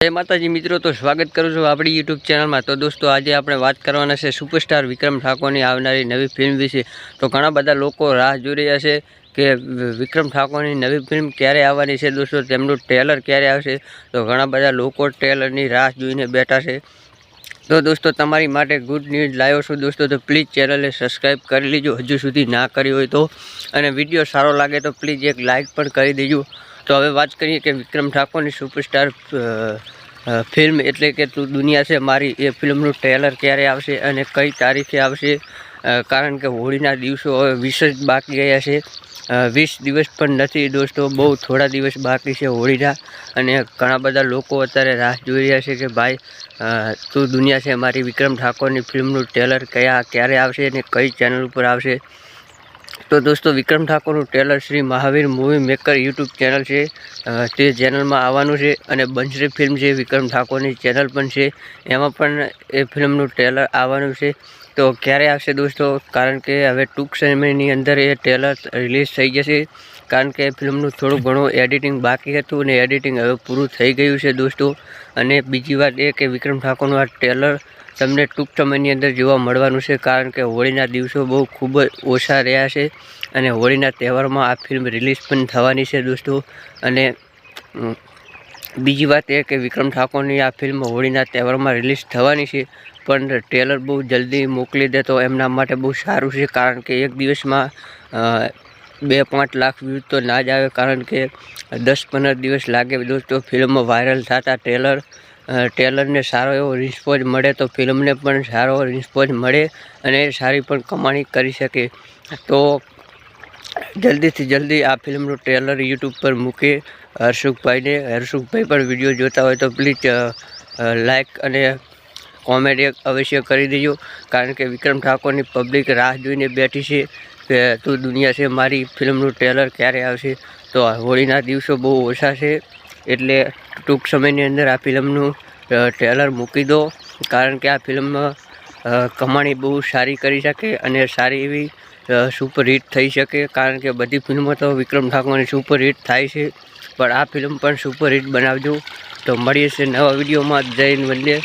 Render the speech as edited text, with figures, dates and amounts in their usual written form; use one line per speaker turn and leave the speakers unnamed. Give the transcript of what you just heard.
जय माताजी मित्रों, तो स्वागत करूँ छूँ अपनी यूट्यूब चैनल में। तो दोस्तों आज આપણે વાત કરવાના છે સુપરસ્ટાર વિક્રમ ઠાકોરની આવનારી નવી ફિલ્મ વિશે। તો ઘણા બધા લોકો રાહ જોઈ રહ્યા છે કે વિક્રમ ઠાકોરની નવી ફિલ્મ ક્યારે આવવાની છે दोस्तों, તેમનું ટ્રેલર ક્યારે આવશે। તો ઘણા બધા લોકો ટ્રેલરની રાહ જોઈને બેઠા છે। तो दोस्तों તમારી માટે ગુડ ન્યૂઝ લાવ્યો છું दोस्तों। तो પ્લીઝ ચેનલને સબસ્ક્રાઈબ કરી લેજો હજુ સુધી ના કરી હોય તો, અને વિડીયો સારો લાગે તો પ્લીઝ એક લાઇક પણ કરી દેજો। तो હવે વાત કરીએ કે વિક્રમ ઠાકોરની સુપરસ્ટાર फिल्म एटले के तू दुनिया से मारी ए फिल्मનું ट्रेलर क्यारे आवशे अने कई तारीखे आवशे। कारण के होळीना दिवसों हवे 20 ज बाकी रह्या छे। 20 दिवस पण नथी दोस्तों, बहु थोड़ा दिवस बाकी छे होळीना। अने घणा बधा लोको अत्यारे राह जोई रह्या छे के भाई तू दुनिया से मारी विक्रम ठाकोरनी फिल्मનું ट्रेलर क्यारे आवशे अने कई चेनल पर आवशे। तो दोस्तों विक्रम ठाकोरનું trailer Shri Mahavir movie maker YouTube channel है ते चेनल में आवानुं छे। अने बंसरी फिल्म है विक्रम ठाकोरनी चेनल पण छे, एमां पण ए फिल्मનું ट्रेलर आवानुं छे। तो क्यारे आवशे दोस्तों, कारण के हवे टूंक समयनी अंदर ए ट्रेलर रिलीज थई जशे। कारण के फिल्मનું थोड़ुं घणुं एडिटिंग बाकी हतुं अने एडिटिंग हवे पूरुं थई गयुं छे दोस्तों। अने बीजी वात ए के विक्रम ठाकोरनुं आ ट्रेलर तमने टूंक समयनी अंदर जोवा मळवानुं छे। कारण के होळीना दिवसों बहु खूब ज ओछा रह्या छे अने होळीना तहेवारमां आ फिल्म रिलीज पण थवानी छे दोस्तों। अने बीजी वात ए के विक्रम ठाकोरनी आ फिल्म होळीना तहेवारमां रिलीज थवानी छे, पण ट्रेलर बहु जल्दी मोकली दे तो एमना माटे बहु सारुं छे। कारण के एक दिवसमां 2-5 लाख व्यूज तो ना ज आवे। कारण के 10-15 दिवस लागे दोस्तों फिल्म वायरल थता। ट्रेलर ने सारो एवो रिस्पोन्स मळे तो फिल्म ने पण सारो रिस्पोन्स मळे अने सारी पण कमाणी करी शके। तो जल्दी थी जल्दी आ फिल्मનું ट्रेलर यूट्यूब पर मूके हर्षुखभाई ने। हर्षुखभाई पर विडियो जोता हो तो प्लीज लाइक अने कॉमेंट एक अवश्य करी दीजो। कारण के विक्रम ठाकोरनी पब्लिक राह जोईने बैठी छे के तू दुनिया से मारी फिल्मનું ट्रेलर क्यारे आवशे। तो होळीना दिवसों बहु ओछा छे एटले टूंक समयनी अंदर आ फिल्मનું ट्रेलर मूकी दो। कारण के आ फिल्म कमाणी बहु सारी करी शके अने सारी एवी सुपर हिट थई शके। कारण के बधी फिल्मों तो विक्रम ठाकोरनी सुपर हिट थाय छे, पण आ फिल्म पण सुपर हिट बनावजो। तो मळीए छे नवा विडियोमां। जय हिंद, वंदे।